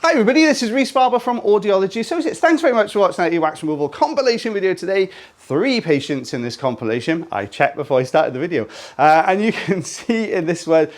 Hi everybody, this is Rhys Barber from Audiology Associates. Thanks very much for watching that earwax removal compilation video today. 3 patients in this compilation. I checked before I started the video. And you can see in this one,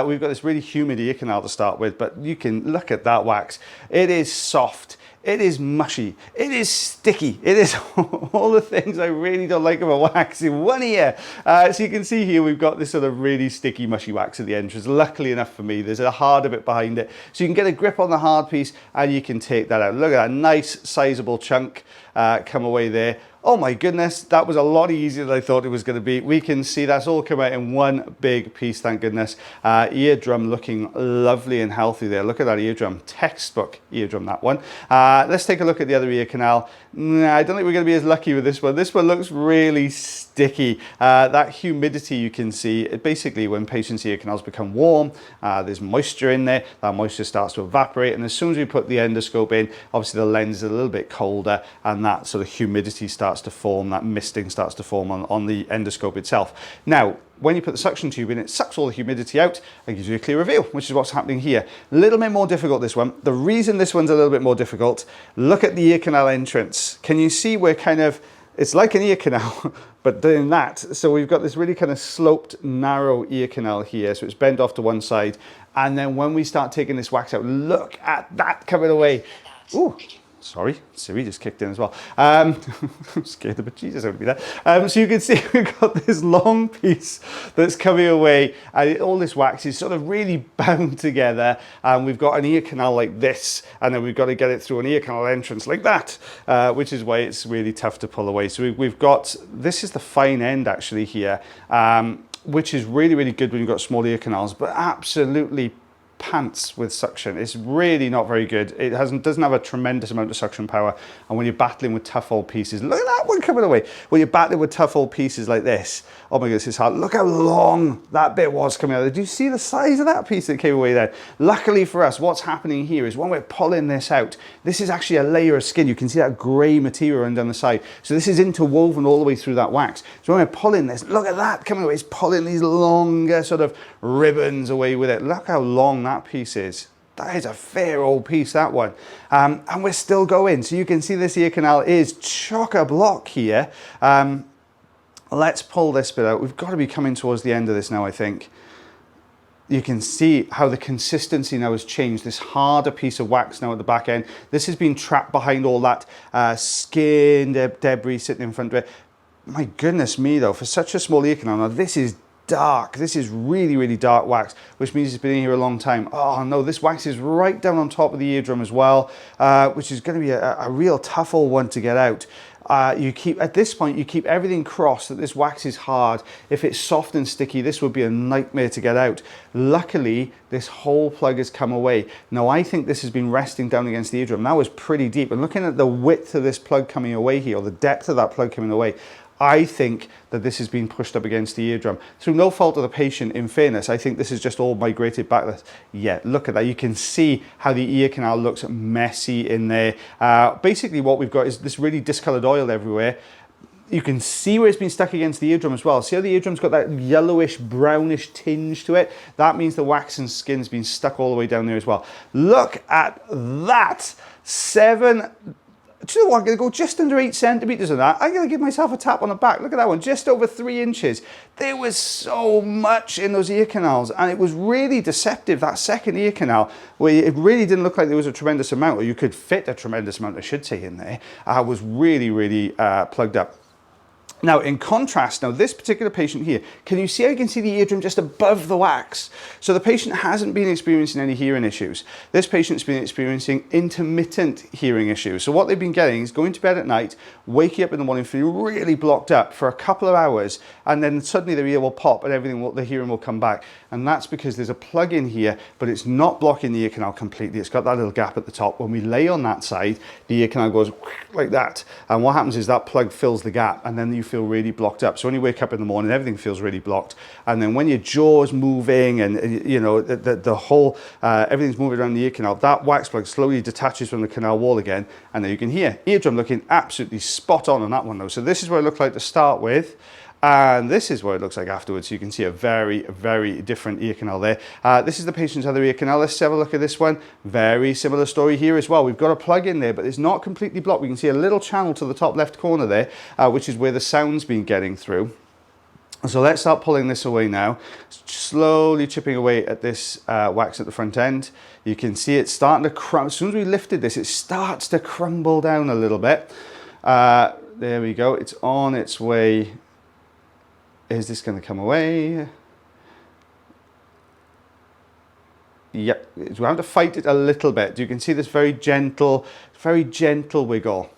we've got this really humid ear canal to start with, but you can look at that wax. It is soft. It is mushy, it is sticky, it is all the things I really don't like about wax in one ear. So you can see here we've got this sort of really sticky, mushy wax at the entrance. Luckily enough for me, there's a harder bit behind it. So you can get a grip on the hard piece and you can take that out. Look at that nice sizable chunk come away there. Oh my goodness, that was a lot easier than I thought it was going to be. We can see that's all come out in one big piece, thank goodness. Eardrum looking lovely and healthy there. Look at that eardrum, textbook eardrum, that one. Let's take a look at the other ear canal. I don't think we're going to be as lucky with this one. This one looks really sticky. That humidity you can see, basically when patients' ear canals become warm, there's moisture in there, that moisture starts to evaporate, and as soon as we put the endoscope in, obviously the lens is a little bit colder, and that sort of humidity starts to form, that misting starts to form on the endoscope itself. Now, when you put the suction tube in, it sucks all the humidity out and gives you a clear reveal, which is what's happening here. A little bit more difficult, this one. The reason this one's a little bit more difficult, look at the ear canal entrance. Can you see we're kind of, it's like an ear canal, but doing that. So we've got this really kind of sloped, narrow ear canal here. So it's bent off to one side. And then when we start taking this wax out, look at that coming away. Ooh. Sorry, Siri just kicked in as well. I'm scared the bejesus out of me there. So you can see we've got this long piece that's coming away, and all this wax is sort of really bound together. And we've got an ear canal like this, and then we've got to get it through an ear canal entrance like that, which is why it's really tough to pull away. So we've got, this is the fine end actually here, which is really, really good when you've got small ear canals, but absolutely pants with suction. It's really not very good. It doesn't have a tremendous amount of suction power, and when you're battling with tough old pieces, look at that one coming away. When you're battling with tough old pieces like this, oh my goodness, it's hard. Look how long that bit was coming out. Do you see the size of that piece that came away there? Luckily for us, what's happening here is when we're pulling this out, this is actually a layer of skin. You can see that grey material running down the side. So this is interwoven all the way through that wax. So when we're pulling this, look at that coming away. It's pulling these longer sort of ribbons away with it. Look how long that piece is. That is a fair old piece, that one. And we're still going. So you can see this ear canal is chock-a-block here. Let's pull this bit out. We've got to be coming towards the end of this now, I think. You can see how the consistency now has changed. This harder piece of wax now at the back end. This has been trapped behind all that skin debris sitting in front of it. My goodness me, though, for such a small ear canal, now this is dark. This is really, really dark wax, which means it's been in here a long time. Oh no, this wax is right down on top of the eardrum as well, which is going to be a real tough old one to get out. You keep, at this point, you keep everything crossed that this wax is hard. If it's soft and sticky, this would be a nightmare to get out. Luckily, this whole plug has come away. Now, I think this has been resting down against the eardrum. That was pretty deep. And looking at the width of this plug coming away here, or the depth of that plug coming away, I think that this has been pushed up against the eardrum. Through no fault of the patient, in fairness, I think this is just all migrated back. Yeah, look at that. You can see how the ear canal looks messy in there. Basically what we've got is this really discolored oil everywhere. You can see where it's been stuck against the eardrum as well. See how the eardrum's got that yellowish, brownish tinge to it? That means the wax and skin's been stuck all the way down there as well. Look at that. Do you know what? I'm going to go just under 8 centimeters of that. I'm going to give myself a tap on the back. Look at that one, just over 3 inches. There was so much in those ear canals, and it was really deceptive, that second ear canal, where it really didn't look like there was a tremendous amount, or you could fit a tremendous amount, I should say, in there. Was really, really plugged up. Now, in contrast, now this particular patient here, can you see how you can see the eardrum just above the wax? So the patient hasn't been experiencing any hearing issues. This patient's been experiencing intermittent hearing issues. So what they've been getting is going to bed at night, waking up in the morning, feeling really blocked up for a couple of hours, and then suddenly their ear will pop and the hearing will come back. And that's because there's a plug in here, but it's not blocking the ear canal completely. It's got that little gap at the top. When we lay on that side, the ear canal goes like that. And what happens is that plug fills the gap, and then you feel really blocked up. So when you wake up in the morning, everything feels really blocked. And then when your jaw's moving and you know the whole everything's moving around the ear canal, that wax plug slowly detaches from the canal wall again, and then you can hear eardrum looking absolutely spot on that one though. So this is what it looked like to start with. And this is what it looks like afterwards. So you can see a very, very different ear canal there. This is the patient's other ear canal. Let's have a look at this one. Very similar story here as well. We've got a plug in there, but it's not completely blocked. We can see a little channel to the top left corner there, which is where the sound's been getting through. So let's start pulling this away now, slowly chipping away at this wax at the front end. You can see it starting to crumble. As soon as we lifted this, it starts to crumble down a little bit. There we go. It's on its way. Is this going to come away? Yep, we have to fight it a little bit. You can see this very gentle wiggle,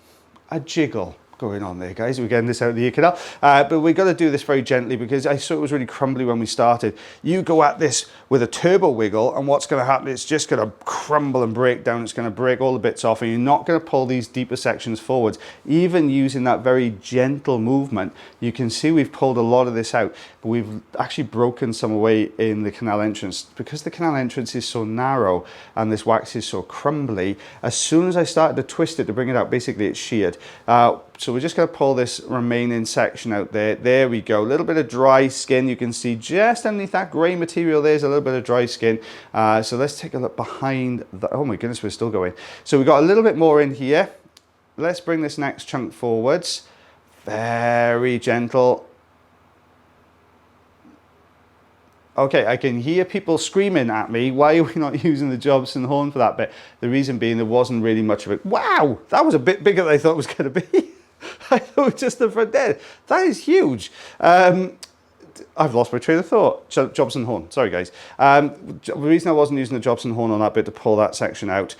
a jiggle going on there, guys. We're getting this out of the ear canal, but we've got to do this very gently because I saw it was really crumbly when we started. You go at this with a turbo wiggle and what's going to happen, it's just going to crumble and break down. It's going to break all the bits off and you're not going to pull these deeper sections forwards. Even using that very gentle movement, you can see we've pulled a lot of this out, but we've actually broken some away in the canal entrance. Because the canal entrance is so narrow and this wax is so crumbly, as soon as I started to twist it to bring it out, basically it's sheared. So we're just going to pull this remaining section out there. There we go. A little bit of dry skin. You can see just underneath that grey material, there's a little bit of dry skin. So let's take a look behind the... Oh my goodness, we're still going. So we've got a little bit more in here. Let's bring this next chunk forwards. Very gentle. Okay, I can hear people screaming at me, why are we not using the Jobson horn for that bit? The reason being there wasn't really much of it. Wow, that was a bit bigger than I thought it was going to be. I thought it was just the front there. That is huge. I've lost my train of thought. Jobson horn, sorry guys. The reason I wasn't using the Jobson horn on that bit to pull that section out.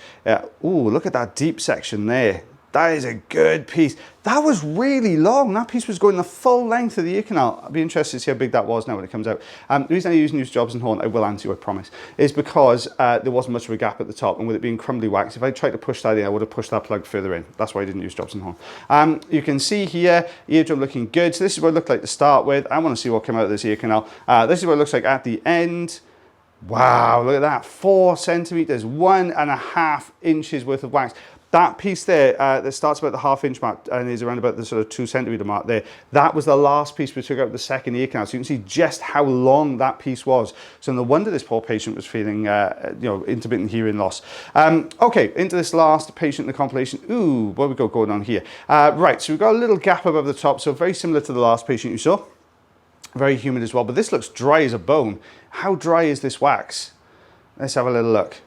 Ooh, look at that deep section there. That is a good piece. That was really long. That piece was going the full length of the ear canal. I'd be interested to see how big that was now when it comes out. The reason I use Jobson horn, I will answer you, I promise, is because there wasn't much of a gap at the top, and with it being crumbly wax, if I tried to push that in, I would have pushed that plug further in. That's why I didn't use Jobson horn. You can see here, eardrum looking good. So this is what it looked like to start with. I want to see what came out of this ear canal. This is what it looks like at the end. Wow, look at that, 4 centimeters, 1.5 inches worth of wax. That piece there that starts about the ½ inch mark and is around about the sort of 2 centimeter mark there, that was the last piece we took out of the second ear canal. So you can see just how long that piece was. So no wonder this poor patient was feeling, intermittent hearing loss. Okay, into this last patient in the compilation. Ooh, what we got going on here? Right, so we've got a little gap above the top, so very similar to the last patient you saw. Very humid as well, but this looks dry as a bone. How dry is this wax? Let's have a little look.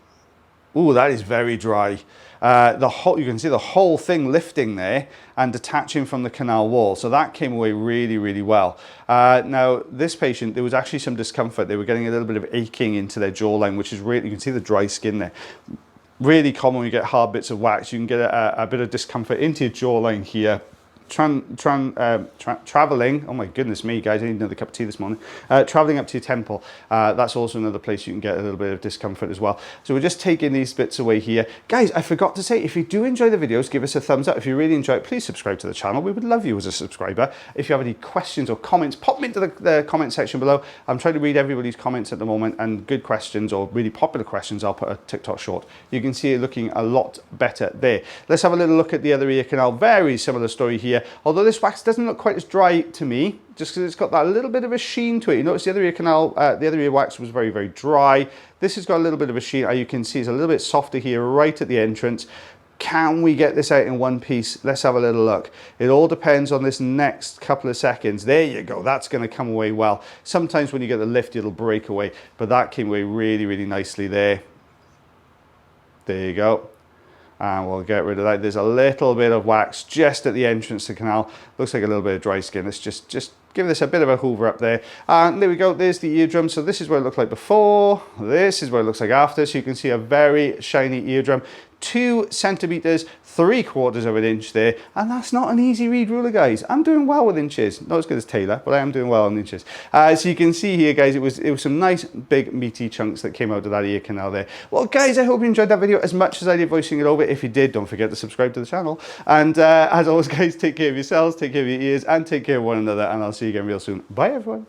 Ooh, that is very dry. You can see the whole thing lifting there and detaching from the canal wall. So that came away really, really well. Now, this patient, there was actually some discomfort. They were getting a little bit of aching into their jawline, which is really, you can see the dry skin there. Really common when you get hard bits of wax. You can get a bit of discomfort into your jawline here. Traveling, oh my goodness me guys, I need another cup of tea this morning. Traveling up to your temple, that's also another place you can get a little bit of discomfort as well. So we're just taking these bits away here. Guys, I forgot to say, if you do enjoy the videos, give us a thumbs up. If you really enjoy it, please subscribe to the channel. We would love you as a subscriber. If you have any questions or comments, pop them into the comment section below. I'm trying to read everybody's comments at the moment, and good questions or really popular questions, I'll put a TikTok short. You can see it looking a lot better there. Let's have a little look at the other ear canal. Very similar story here. Although this wax doesn't look quite as dry to me, just because it's got that little bit of a sheen to it. You notice the other ear canal, the other ear wax was very, very dry. This has got a little bit of a sheen. You can see it's a little bit softer here right at the entrance. Can we get this out in one piece? Let's have a little look. It all depends on this next couple of seconds. There you go. That's going to come away well. Sometimes when you get the lift, it'll break away, but that came away really, really nicely there. There you go. And we'll get rid of that. There's a little bit of wax just at the entrance to the canal. Looks like a little bit of dry skin. Let's just give this a bit of a hoover up there. And there we go. There's the eardrum. So this is what it looked like before. This is what it looks like after. So you can see a very shiny eardrum. 2 centimeters, 3/4 of an inch there, and that's not an easy read ruler, guys. I'm doing well with inches, not as good as Taylor, but I am doing well on inches. So you can see here, guys, it was some nice big meaty chunks that came out of that ear canal there. Well, guys, I hope you enjoyed that video as much as I did voicing it over. If you did, don't forget to subscribe to the channel. And as always, guys, take care of yourselves, take care of your ears, and take care of one another. And I'll see you again real soon. Bye, everyone.